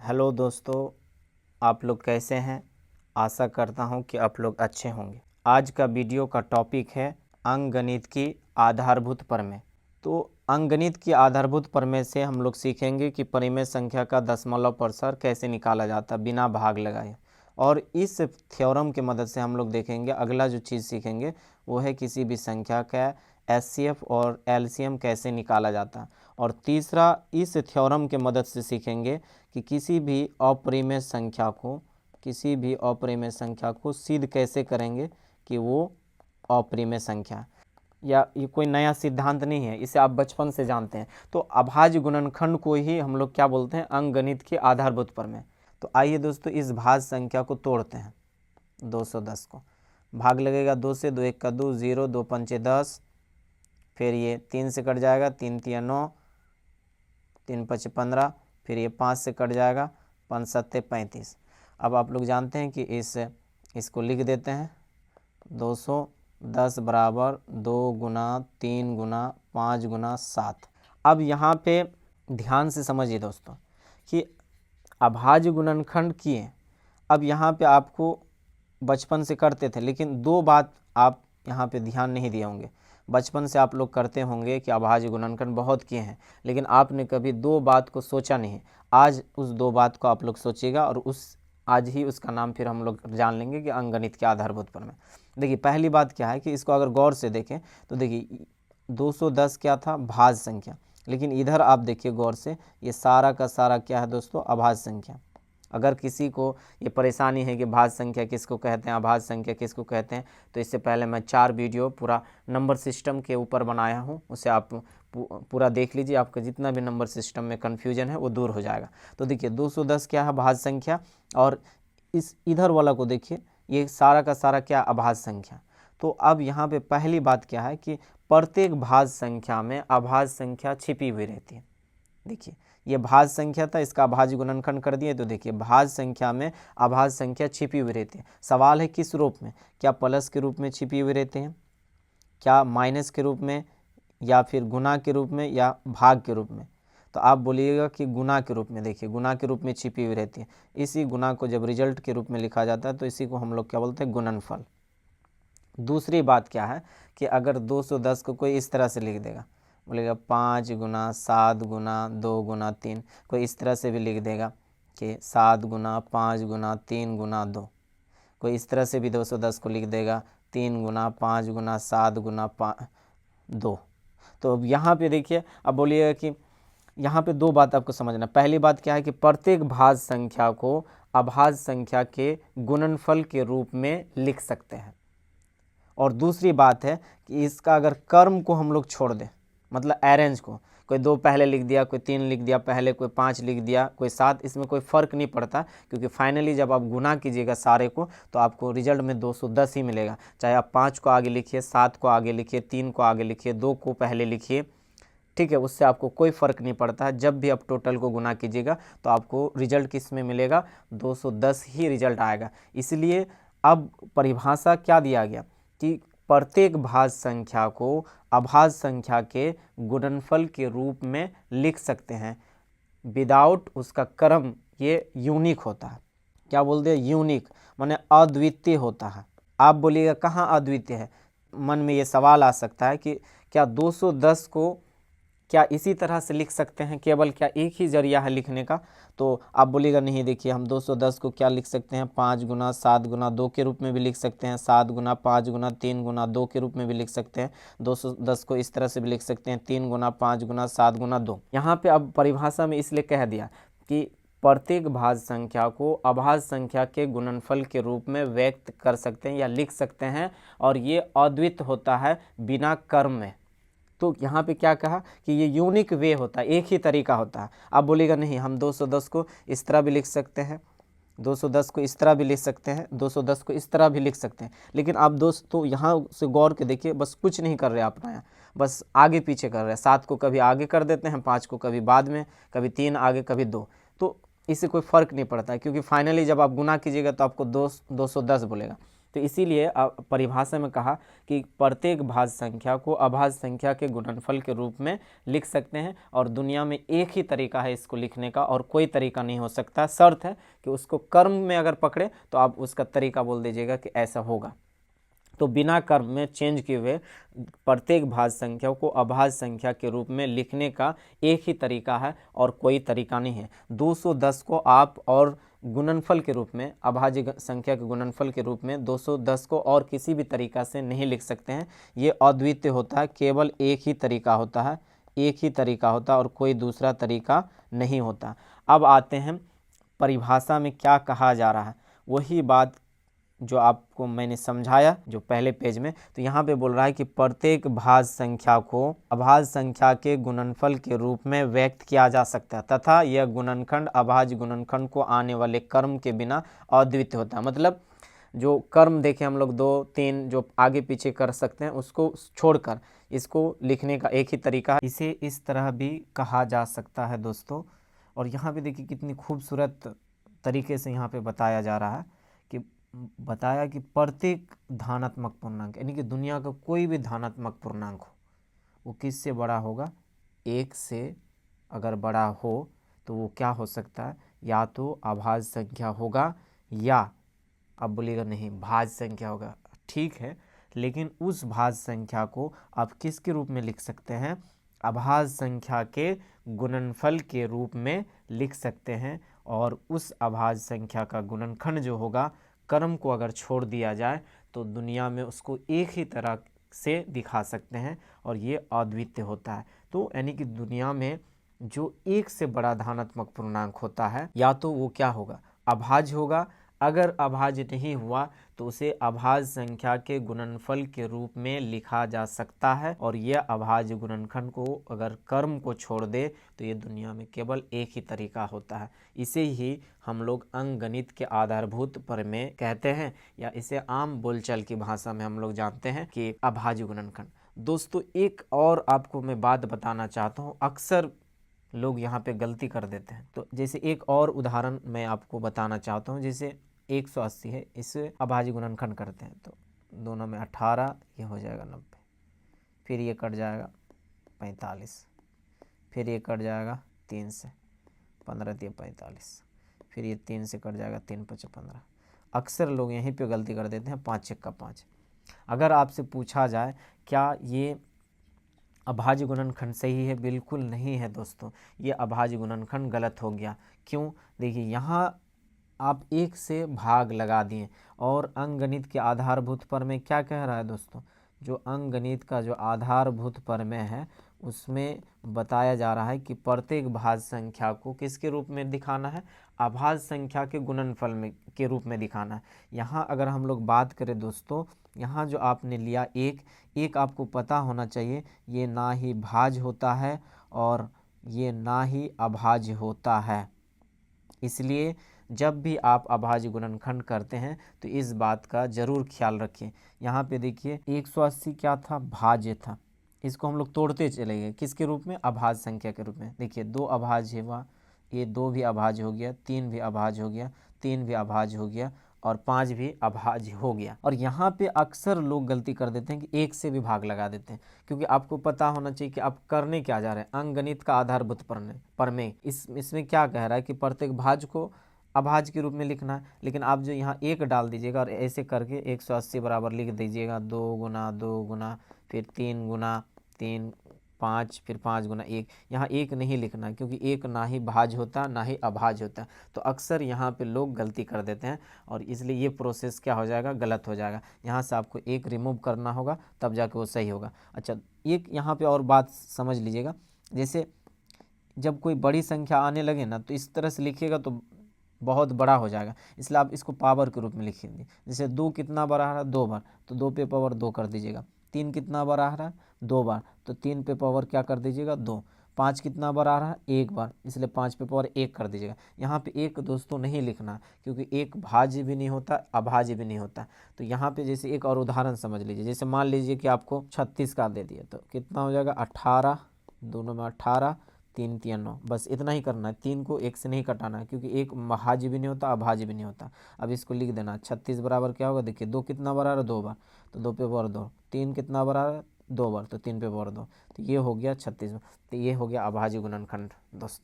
Hello दोस्तों, आप लोग कैसे हैं। आशा करता हूं कि आप लोग अच्छे होंगे। आज का वीडियो का टॉपिक है अंकगणित की आधारभूत प्रमेय। तो अंकगणित की आधारभूत प्रमेय से हम लोग सीखेंगे कि परिमेय संख्या का दशमलव प्रसार कैसे निकाला जाता है बिना भाग लगाए। और इस थ्योरम की मदद से हम लोग देखेंगे, अगला जो चीज़ सीखेंगे वो है किसी भी संख्या का एचसीएफ और एलसीएम कैसे निकाला जाता है। और तीसरा, इस थ्योरम के मदद से सीखेंगे कि किसी भी अपरिमेय संख्या को सिद्ध कैसे करेंगे कि वो अपरिमेय संख्या। या ये कोई नया सिद्धांत नहीं है, इसे आप बचपन से जानते हैं। तो अभाज्य गुणनखंड को ही हम लोग क्या बोलते हैं, अंकगणित की आधारभूत प्रमेय। तो आइए दोस्तों, इस भाज्य संख्या को तोड़ते हैं। 210 को भाग लगेगा 2 से, 2 1 का 2, 0, 2 पंचे 10, फिर ये 3 से कट जाएगा, 3 तिया 9, 3 पचे 15, फिर ये 5 से कट जाएगा, 5 सत्ते 35। अब आप लोग जानते हैं कि इसको लिख देते हैं 210 बराबर 2 गुना 3 गुना 5 गुना 7। अब यहाँ पे ध्यान से समझिए दोस्तों कि अभाज्य गुणनखंड किए। अब यहाँ पे आपको बचपन से करते थे, लेकिन दो बात आप यहाँ पे ध्यान नहीं दिए होंगे। बचपन से आप लोग करते होंगे कि अभाज्य गुणनखंड बहुत किए हैं, लेकिन आपने कभी दो बात को सोचा नहीं। आज उस दो बात को आप लोग सोचिएगा और आज ही उसका नाम फिर हम लोग जान लेंगे कि अंकगणित के आधारभूत प्रमेय। देखिए, पहली बात क्या है कि इसको अगर गौर से देखें तो देखिए 210 क्या था, भाज्य संख्या। लेकिन इधर आप देखिए गौर से, ये सारा का सारा क्या है दोस्तों, अभाज्य संख्या। अगर किसी को ये परेशानी है कि भाज्य संख्या किसको कहते हैं, अभाज्य संख्या किसको कहते हैं, तो इससे पहले मैं 4 वीडियो पूरा नंबर सिस्टम के ऊपर बनाया हूँ, उसे आप पूरा देख लीजिए। आपका जितना भी नंबर सिस्टम में कन्फ्यूजन है वो दूर हो जाएगा। तो देखिए 210 क्या है, भाज्य संख्या। और इस इधर वाला को देखिए, ये सारा का सारा क्या, अभाज्य संख्या। तो अब यहाँ पे पहली बात क्या है कि प्रत्येक भाज्य संख्या में अभाज्य संख्या छिपी हुई रहती है। देखिए, ये भाज्य संख्या था, इसका अभाज्य गुणनखंड कर दिए। तो देखिए भाज्य संख्या में अभाज्य संख्या छिपी हुई रहती है। सवाल है किस रूप में, क्या प्लस के रूप में छिपी हुई रहते हैं, क्या माइनस के रूप में, या फिर गुना के रूप में, या भाग के रूप में। तो आप बोलिएगा कि गुना के रूप में। देखिए, गुना के रूप में छिपी हुई रहती है। इसी गुना को जब रिजल्ट के रूप में लिखा जाता है तो इसी को हम लोग क्या बोलते हैं, गुणनफल। दूसरी बात क्या है कि अगर 210 को कोई इस तरह से लिख देगा, बोलेगा 5 गुना 7 गुना 2 गुना 3, कोई इस तरह से भी लिख देगा कि 7 गुना 5 गुना 3 गुना 2, कोई इस तरह से भी 210 को लिख देगा 3 गुना 5 गुना 7 गुना 2। तो अब यहाँ पे देखिए, अब बोलिएगा कि यहाँ पे दो बात आपको समझना। पहली बात क्या है कि प्रत्येक भाज्य संख्या को अभाज्य संख्या के गुणनफल के रूप में लिख सकते हैं। और दूसरी बात है कि इसका अगर कर्म को हम लोग छोड़ दें, मतलब अरेंज को, कोई 2 पहले लिख दिया, कोई 3 लिख दिया पहले, कोई 5 लिख दिया, कोई 7, इसमें कोई फ़र्क नहीं पड़ता। क्योंकि फाइनली जब आप गुना कीजिएगा सारे को तो आपको रिजल्ट में 210 ही मिलेगा। चाहे आप 5 को आगे लिखिए, 7 को आगे लिखिए, 3 को आगे लिखिए, 2 को पहले लिखिए, ठीक है, उससे आपको कोई फ़र्क नहीं पड़ता है। जब भी आप टोटल को गुना कीजिएगा तो आपको रिजल्ट किस में मिलेगा, 210 ही रिजल्ट आएगा। इसलिए अब परिभाषा क्या दिया गया कि प्रत्येक भाज्य संख्या को अभाज्य संख्या के गुणनफल के रूप में लिख सकते हैं विदाउट उसका क्रम। ये यूनिक होता है। क्या बोलते हैं, यूनिक, माने अद्वितीय होता है। आप बोलिएगा कहाँ अद्वितीय है, मन में ये सवाल आ सकता है कि क्या 210 को क्या इसी तरह से लिख सकते हैं, केवल क्या एक ही जरिया है लिखने का। तो आप बोलिएगा नहीं, देखिए हम 210 को क्या लिख सकते हैं, 5 गुना 7 गुना 2 के रूप में भी लिख सकते हैं, 7 गुना 5 गुना 3 गुना 2 के रूप में भी लिख सकते हैं, 210 को इस तरह से भी लिख सकते हैं, 3 गुना 5 गुना 7 गुना 2। यहाँ पे अब परिभाषा में इसलिए कह दिया कि प्रत्येक भाज्य संख्या को अभाज्य संख्या के गुणनफल के रूप में व्यक्त कर सकते हैं या लिख सकते हैं, और ये अद्वितीय होता है बिना कर्म में। तो यहाँ पे क्या कहा कि ये यूनिक वे होता है, एक ही तरीका होता है। आप बोलेगा नहीं, हम 210 को इस तरह भी लिख सकते हैं, 210 को इस तरह भी लिख सकते हैं, 210 को इस तरह भी लिख सकते हैं। लेकिन आप दोस्तों यहाँ से गौर के देखिए, बस कुछ नहीं कर रहे आप अपना यहाँ, बस आगे पीछे कर रहे हैं। 7 को कभी आगे कर देते हैं, 5 को कभी बाद में, कभी 3 आगे कभी 2। तो इससे कोई फ़र्क नहीं पड़ता है, क्योंकि फाइनली जब आप गुना कीजिएगा तो आपको 210 बोलेगा। तो इसीलिए परिभाषा में कहा कि प्रत्येक भाज्य संख्या को अभाज्य संख्या के गुणनफल के रूप में लिख सकते हैं और दुनिया में एक ही तरीका है इसको लिखने का और कोई तरीका नहीं हो सकता। शर्त है कि उसको कर्म में अगर पकड़े तो आप उसका तरीका बोल दीजिएगा कि ऐसा होगा। तो बिना कर्म में चेंज किए हुए प्रत्येक भाज्य संख्या को अभाज्य संख्या के रूप में लिखने का एक ही तरीका है और कोई तरीका नहीं है। 210 को आप और गुणनफल के रूप में, अभाज्य संख्या के गुणनफल के रूप में 210 को और किसी भी तरीका से नहीं लिख सकते हैं। ये अद्वितीय होता है, केवल एक ही तरीका होता है, एक ही तरीका होता है और कोई दूसरा तरीका नहीं होता। अब आते हैं परिभाषा में क्या कहा जा रहा है, वही बात जो आपको मैंने समझाया जो पहले पेज में। तो यहाँ पे बोल रहा है कि प्रत्येक भाज्य संख्या को अभाज्य संख्या के गुणनफल के रूप में व्यक्त किया जा सकता है तथा यह गुणनखंड अभाज्य गुणनखंड को आने वाले कर्म के बिना अद्वितीय होता है। मतलब जो कर्म देखें हम लोग 2, 3 जो आगे पीछे कर सकते हैं उसको छोड़कर इसको लिखने का एक ही तरीका है। इसे इस तरह भी कहा जा सकता है दोस्तों। और यहाँ पे देखिए कितनी खूबसूरत तरीके से यहाँ पे बताया जा रहा है कि बताया कि प्रत्येक धनात्मक पूर्णांक यानी कि दुनिया का कोई भी धनात्मक पूर्णांक हो वो किससे बड़ा होगा, 1 से अगर बड़ा हो तो वो क्या हो सकता है, या तो अभाज्य संख्या होगा या अब बोलिएगा नहीं भाज्य संख्या होगा। ठीक है, लेकिन उस भाज्य संख्या को आप किसके रूप में लिख सकते हैं, अभाज्य संख्या के गुणनफल के रूप में लिख सकते हैं। और उस अभाज्य संख्या का गुणनखंड जो होगा, कर्म को अगर छोड़ दिया जाए तो दुनिया में उसको एक ही तरह से दिखा सकते हैं और ये अद्वितीय होता है। तो यानी कि दुनिया में जो 1 से बड़ा धनात्मक पूर्णांक होता है या तो वो क्या होगा, अभाज्य होगा। अगर अभाज्य नहीं हुआ तो उसे अभाज्य संख्या के गुणनफल के रूप में लिखा जा सकता है और यह अभाज्य गुणनखंड को अगर कर्म को छोड़ दे तो ये दुनिया में केवल एक ही तरीका होता है। इसे ही हम लोग अंकगणित के आधारभूत प्रमेय कहते हैं या इसे आम बोलचाल की भाषा में हम लोग जानते हैं कि अभाज्य गुणनखंड। दोस्तों एक और आपको मैं बात बताना चाहता हूँ, अक्सर लोग यहाँ पे गलती कर देते हैं। तो जैसे एक और उदाहरण मैं आपको बताना चाहता हूँ, जैसे 180 है, इसे अभाज्य गुणनखंड करते हैं तो दोनों में 18, ये हो जाएगा 90, फिर ये कट जाएगा 45, फिर ये कट जाएगा 3 से 15 दिए 45, फिर ये 3 से कट जाएगा 3 5 15। अक्सर लोग यहीं पे गलती कर देते हैं, 5 1 का 5। अगर आपसे पूछा जाए क्या ये अभाज्य गुणनखंड सही है, बिल्कुल नहीं है दोस्तों, ये अभाज्य गुणनखंड गलत हो गया। क्यों, देखिए यहाँ आप 1 से भाग लगा दिए और अंकगणित के आधारभूत प्रमेय क्या कह रहा है दोस्तों, जो अंकगणित का जो आधारभूत प्रमेय है उसमें बताया जा रहा है कि प्रत्येक भाज्य संख्या को किसके रूप में दिखाना है, अभाज्य संख्या के गुणनफल में के रूप में दिखाना है। यहाँ अगर हम लोग बात करें दोस्तों, यहाँ जो आपने लिया एक आपको पता होना चाहिए ये ना ही भाज्य होता है और ये ना ही अभाज्य होता है। इसलिए जब भी आप अभाज्य गुणनखंड करते हैं तो इस बात का जरूर ख्याल रखें। यहाँ पे देखिए 180 क्या था, भाज्य था, इसको हम लोग तोड़ते चले गए किसके रूप में, अभाज्य संख्या के रूप में। देखिए 2 अभाज्य हुआ, ये 2 भी अभाज्य हो गया, 3 भी अभाज्य हो गया, 3 भी अभाज्य हो गया और 5 भी अभाज्य हो गया। और यहाँ पे अक्सर लोग गलती कर देते हैं कि 1 से भी भाग लगा देते हैं, क्योंकि आपको पता होना चाहिए कि आप करने क्या जा रहे हैं। अंकगणित का आधारभूत प्रमेय इसमें क्या कह रहा है कि प्रत्येक भाज्य को अभाज्य के रूप में लिखना है, लेकिन आप जो यहाँ 1 डाल दीजिएगा और ऐसे करके 180 बराबर लिख दीजिएगा, 2 गुना 2 गुना फिर 3 गुना 3 5 फिर 5 गुना 1। यहाँ 1 नहीं लिखना है क्योंकि 1 ना ही भाज्य होता ना ही अभाज्य होता। तो अक्सर यहाँ पे लोग गलती कर देते हैं और इसलिए ये प्रोसेस क्या हो जाएगा, गलत हो जाएगा। यहाँ से आपको 1 रिमूव करना होगा तब जाके वो सही होगा। अच्छा एक यहाँ पे और बात समझ लीजिएगा, जैसे जब कोई बड़ी संख्या आने लगे ना तो इस तरह से लिखिएगा तो बहुत बड़ा हो जाएगा, इसलिए आप इसको पावर के रूप में लिखेंगे। जैसे 2 कितना बार आ रहा है, 2 बार, तो 2 पे पावर 2 कर दीजिएगा। 3 कितना बार आ रहा है, 2 बार, तो 3 पे पावर क्या कर दीजिएगा, 2। 5 कितना बार आ रहा है, 1 बार, इसलिए 5 पे पावर 1 कर दीजिएगा। यहाँ पे 1 दोस्तों नहीं लिखना क्योंकि 1 भाज्य भी नहीं होता, अभाज्य भी नहीं होता। तो यहाँ पे जैसे एक और उदाहरण समझ लीजिए, जैसे मान लीजिए कि आपको 36 का दे दिया तो कितना हो जाएगा, 18, दोनों में 18 3 3 9, बस इतना ही करना है। 3 को 1 से नहीं कटाना है क्योंकि एक भाज्य भी नहीं होता अभाज्य भी नहीं होता। अब इसको लिख देना 36 बराबर क्या होगा, देखिए 2 कितना बार आ रहा है, 2 बार, तो 2 पे पावर 2। 3 कितना बार आ रहा है, 2 बार, तो 3 पे पावर 2, तो ये हो गया 36। तो ये हो गया अभाज्य गुणनखंड दोस्तों।